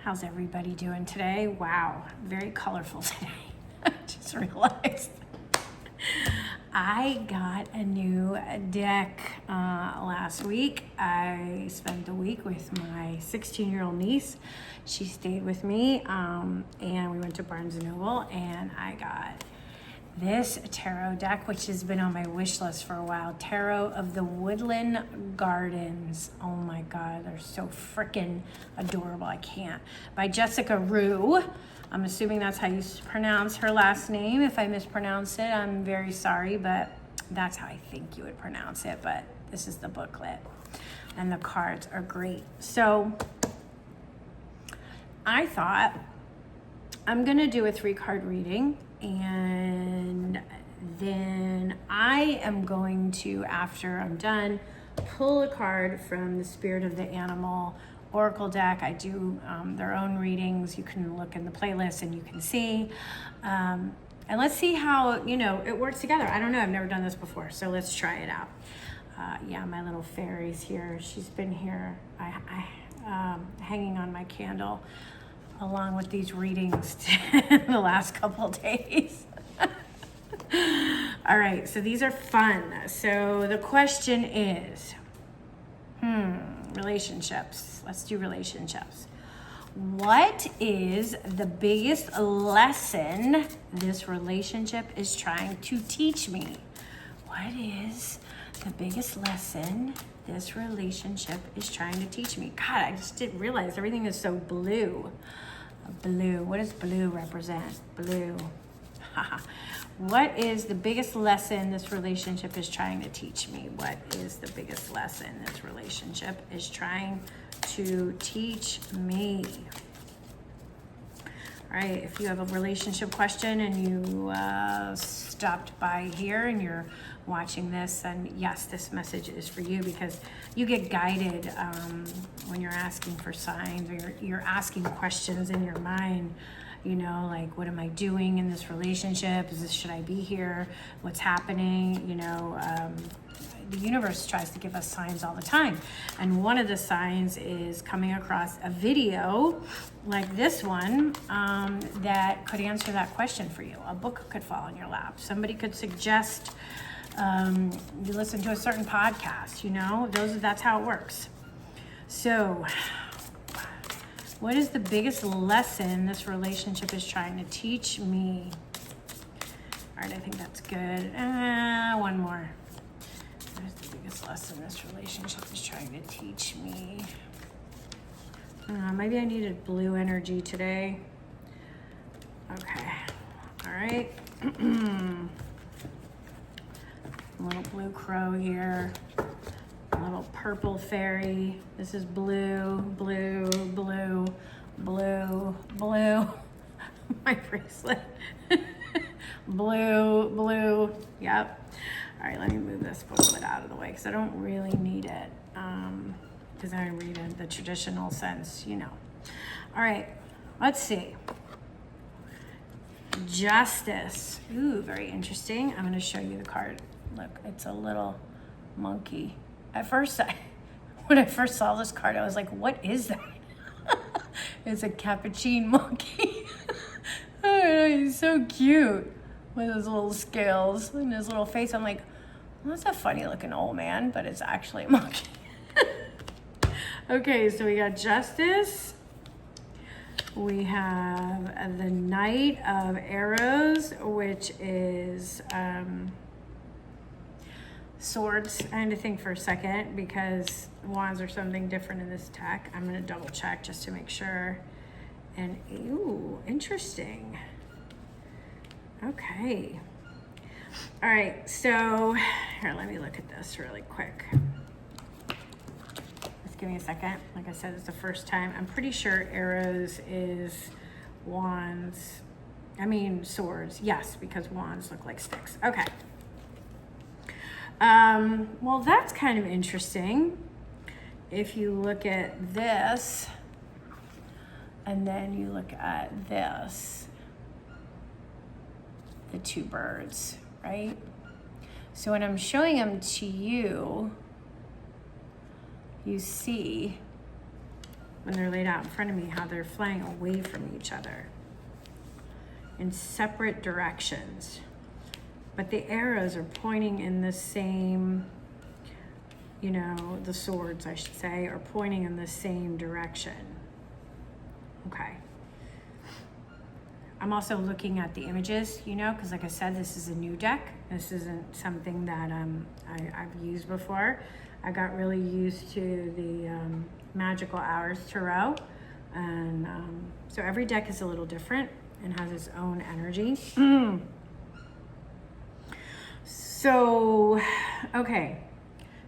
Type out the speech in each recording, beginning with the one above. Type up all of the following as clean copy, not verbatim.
How's everybody doing today? Wow, very colorful today. I just realized I got a new deck last week. I spent the week with my 16-year-old niece. She stayed with me, and we went to Barnes & Noble, and I got this tarot deck, which has been on my wish list for a while. Tarot of the Woodland Gardens. Oh my God, they're so freaking adorable. I can't. By Jessica Rue. I'm assuming that's how you pronounce her last name. If I mispronounce it, I'm very sorry, but that's how I think you would pronounce it. But this is the booklet, and the cards are great. So I thought I'm gonna do a 3-card reading, and then I am going to, after I'm done, pull a card from the Spirit of the Animal Oracle deck. I do their own readings. You can look in the playlist and you can see. And let's see how, it works together. I don't know. I've never done this before, so let's try it out. Yeah, my little fairy's here. She's been here hanging on my candle along with these readings the last couple of days. All right, so these are fun. So the question is, relationships. Let's do relationships. What is the biggest lesson this relationship is trying to teach me? What is the biggest lesson this relationship is trying to teach me? God, I just didn't realize everything is so blue. Blue. What does blue represent? Blue. What is the biggest lesson this relationship is trying to teach me? What is the biggest lesson this relationship is trying to teach me? All right, if you have a relationship question and you stopped by here and you're watching this, then yes, this message is for you, because you get guided when you're asking for signs, or you're asking questions in your mind, like, what am I doing in this relationship? Should I be here? What's happening? The universe tries to give us signs all the time. And one of the signs is coming across a video like this one that could answer that question for you. A book could fall in your lap. Somebody could suggest you listen to a certain podcast, that's how it works. So what is the biggest lesson this relationship is trying to teach me? All right, I think that's good. One more. What is the biggest lesson this relationship is trying to teach me? Maybe I needed blue energy today. Okay. All right. A little blue crow here. A little purple fairy. This is blue, blue, blue, blue, blue. My bracelet. Blue, blue. Yep. All right, let me move this booklet out of the way because I don't really need it. Because I read in the traditional sense, All right, let's see. Justice. Ooh, very interesting. I'm going to show you the card. Look, it's a little monkey. At first, when I first saw this card, I was like, what is that? It's a capuchin monkey. Oh, he's so cute with his little scales and his little face. I'm like, well, that's a funny looking old man, but it's actually a monkey. Okay, so we got Justice. We have the Knight of Arrows, which is swords. I had to think for a second because wands are something different in this deck. I'm going to double check just to make sure. And, ooh, interesting. Okay. All right, so here, let me look at this really quick. Just give me a second. Like I said, it's the first time. I'm pretty sure arrows is wands. Swords. Yes, because wands look like sticks. Okay. Well, that's kind of interesting. If you look at this, and then you look at this, the two birds, right? So when I'm showing them to you, you see when they're laid out in front of me, how they're flying away from each other in separate directions. But the arrows are pointing in the same, you know, the swords, I should say, are pointing in the same direction. Okay. I'm also looking at the images, you know, because like I said, this is a new deck. This isn't something that I've used before. I got really used to the Magical Hours Tarot. And so every deck is a little different and has its own energy. So, okay,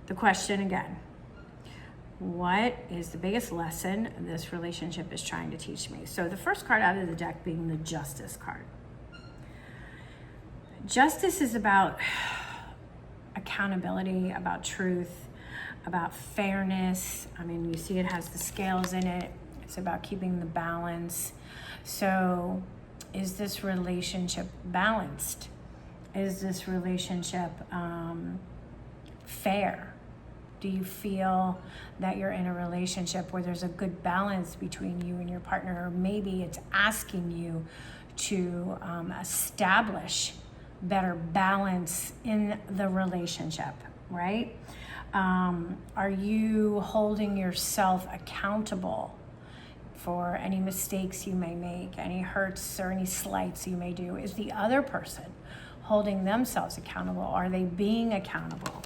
the question again. What is the biggest lesson this relationship is trying to teach me? So the first card out of the deck being the Justice card. Justice is about accountability, about truth, about fairness. I mean, you see it has the scales in it. It's about keeping the balance. So is this relationship balanced? Is this relationship fair? Do you feel that you're in a relationship where there's a good balance between you and your partner? Or maybe it's asking you to establish better balance in the relationship, right? Are you holding yourself accountable for any mistakes you may make, any hurts or any slights you may do? Is the other person holding themselves accountable? Are they being accountable,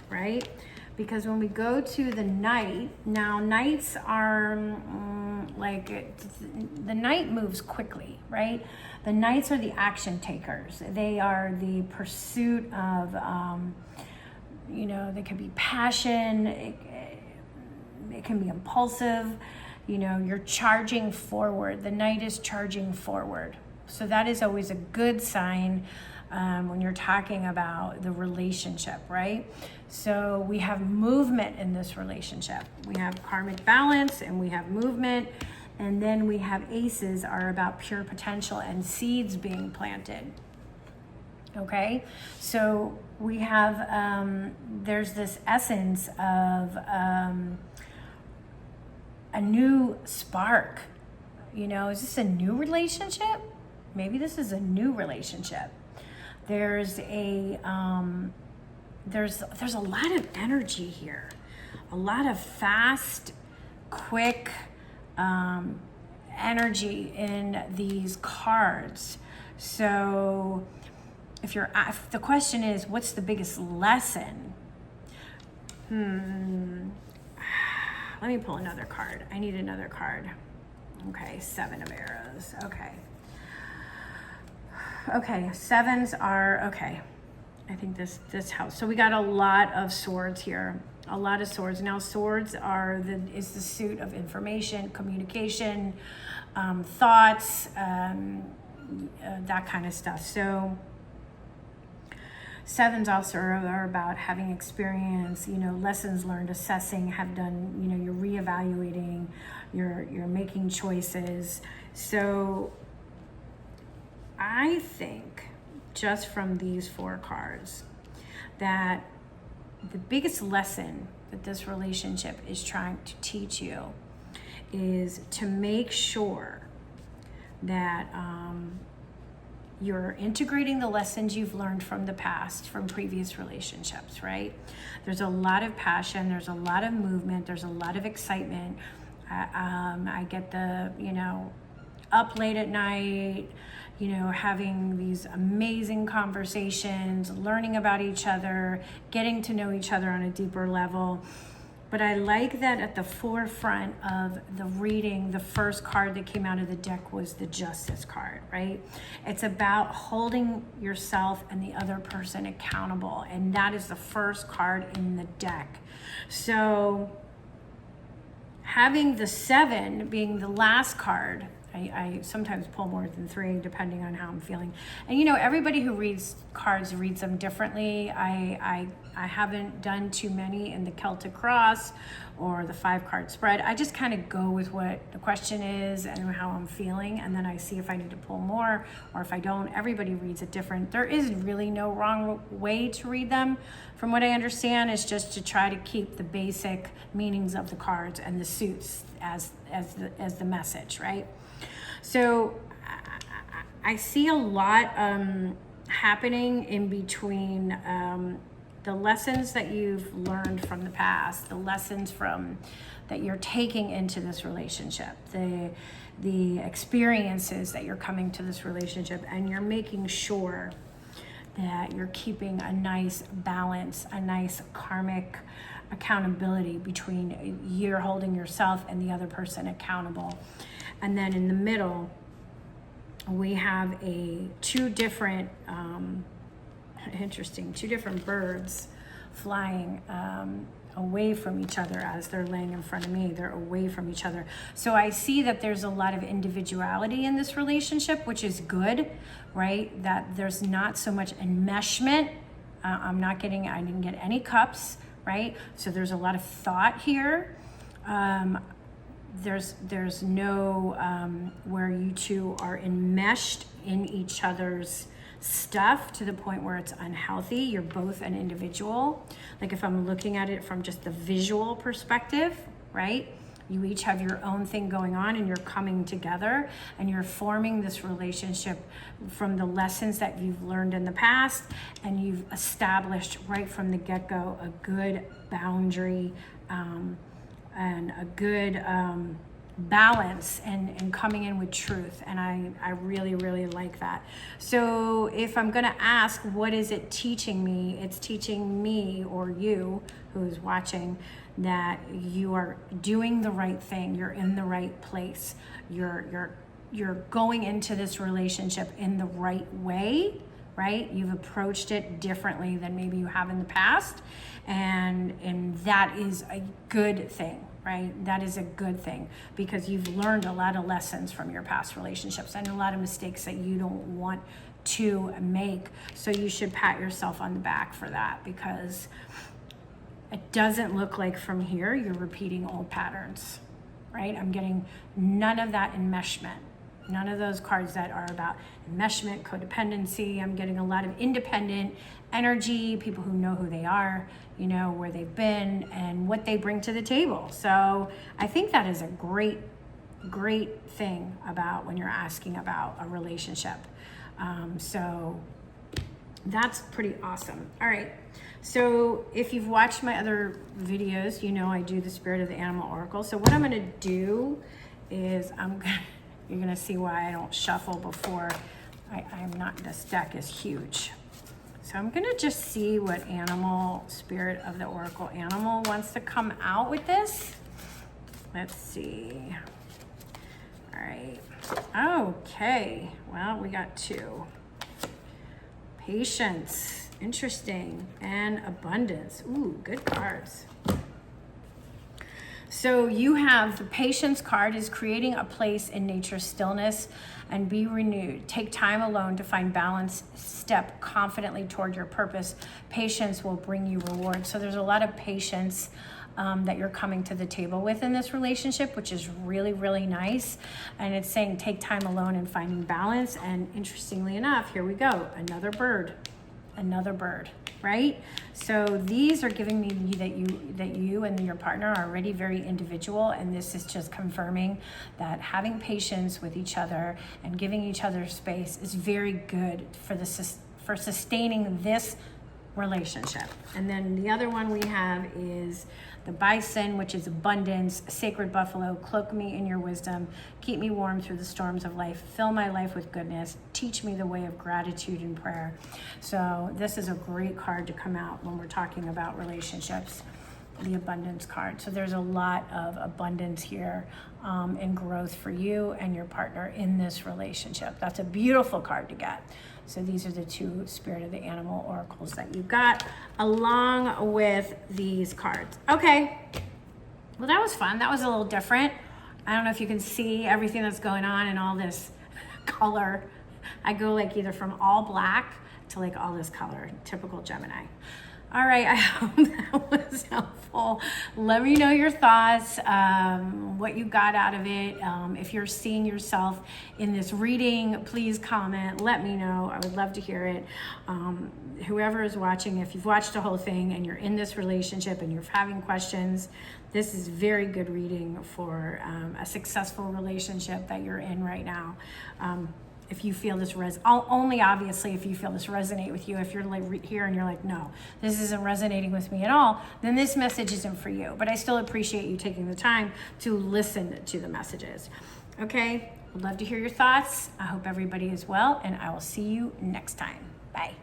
right? Because when we go to the Knight, now Knights are the Knight moves quickly, right? The Knights are the action takers. They are the pursuit of, you know, they can be passion, it can be impulsive, you know, you're charging forward. The Knight is charging forward. So that is always a good sign when you're talking about the relationship, right? So we have movement in this relationship. We have karmic balance and we have movement. And then we have aces are about pure potential and seeds being planted. Okay, so we have, there's this essence of a new spark. You know, is this a new relationship? Maybe this is a new relationship. There's a there's a lot of energy here, a lot of fast, quick energy in these cards. So if the question is, what's the biggest lesson? Let me pull another card. I need another card. Okay, 7 of arrows. Okay, sevens are, okay. I think this helps. So we got a lot of swords here. A lot of swords. Now swords is the suit of information, communication, thoughts, that kind of stuff. So sevens also are about having experience, you know, lessons learned, assessing, have done, you know, you're reevaluating, you're making choices. So I think just from these 4 cards that the biggest lesson that this relationship is trying to teach you is to make sure that you're integrating the lessons you've learned from the past, from previous relationships, right? There's a lot of passion, there's a lot of movement, there's a lot of excitement. I get the, you know, up late at night, you know, having these amazing conversations, learning about each other, getting to know each other on a deeper level. But I like that at the forefront of the reading, the first card that came out of the deck was the Justice card, right? It's about holding yourself and the other person accountable. And that is the first card in the deck. So having the 7 being the last card, I sometimes pull more than 3 depending on how I'm feeling. And you know, everybody who reads cards reads them differently. I haven't done too many in the Celtic Cross or the 5-card spread. I just kind of go with what the question is and how I'm feeling, and then I see if I need to pull more or if I don't. Everybody reads it different. There is really no wrong way to read them. From what I understand, it's just to try to keep the basic meanings of the cards and the suits as the message, right? So I see a lot happening in between the lessons that you've learned from the past, the lessons from that you're taking into this relationship, the experiences that you're coming to this relationship, and you're making sure that you're keeping a nice balance, a nice karmic accountability between you're holding yourself and the other person accountable. And then in the middle, we have two different birds flying away from each other as they're laying in front of me. They're away from each other. So I see that there's a lot of individuality in this relationship, which is good, right? That there's not so much enmeshment. I didn't get any cups, right? So there's a lot of thought here. There's no where you two are enmeshed in each other's stuff to the point where it's unhealthy. You're both an individual. Like if I'm looking at it from just the visual perspective, right? You each have your own thing going on and you're coming together and you're forming this relationship from the lessons that you've learned in the past, and you've established right from the get-go a good boundary and a good balance and coming in with truth. And I really, really like that. So if I'm gonna ask, what is it teaching me? It's teaching me, or you who's watching, that you are doing the right thing. You're in the right place. You're going into this relationship in the right way, right? You've approached it differently than maybe you have in the past. And that is a good thing, right? That is a good thing, because you've learned a lot of lessons from your past relationships and a lot of mistakes that you don't want to make. So you should pat yourself on the back for that, because it doesn't look like from here you're repeating old patterns, right? I'm getting none of that enmeshment. None of those cards that are about enmeshment, codependency. I'm getting a lot of independent energy, people who know who they are, you know, where they've been and what they bring to the table. So I think that is a great, great thing about when you're asking about a relationship. So that's pretty awesome. All right. So if you've watched my other videos, you know I do the Spirit of the Animal Oracle. So what I'm going to do is you're going to see why I don't shuffle before this deck is huge. So I'm going to just see what animal, Spirit of the Oracle animal wants to come out with this. Let's see. All right. Okay. Well, we got two. Patience. Interesting. And abundance. Ooh, good cards. So you have the Patience card is creating a place in nature's stillness and be renewed. Take time alone to find balance. Step confidently toward your purpose. Patience will bring you reward. So there's a lot of patience that you're coming to the table with in this relationship, which is really, really nice. And it's saying take time alone and finding balance. And interestingly enough, here we go. Another bird, right? So these are giving me that you and your partner are already very individual, and this is just confirming that having patience with each other and giving each other space is very good for sustaining this relationship. And then the other one we have is the Bison, which is abundance. Sacred buffalo, cloak me in your wisdom, keep me warm through the storms of life, fill my life with goodness, teach me the way of gratitude and prayer. So this is a great card to come out when we're talking about relationships, the abundance card. So there's a lot of abundance here and growth for you and your partner in this relationship. That's a beautiful card to get. So these are the two Spirit of the Animal oracles that you got along with these cards. Okay, well that was fun. That was a little different. I don't know if you can see everything that's going on and all this color. I go like either from all black to like all this color, typical Gemini. All right, I hope that was helpful. Let me know your thoughts, what you got out of it. If you're seeing yourself in this reading, please comment. Let me know. I would love to hear it. Whoever is watching, if you've watched the whole thing and you're in this relationship and you're having questions, this is very good reading for a successful relationship that you're in right now. If you feel this only obviously if you feel this resonate with you. If you're like here and you're like, no, this isn't resonating with me at all, then this message isn't for you. But I still appreciate you taking the time to listen to the messages. Okay, would love to hear your thoughts. I hope everybody is well, and I will see you next time. Bye.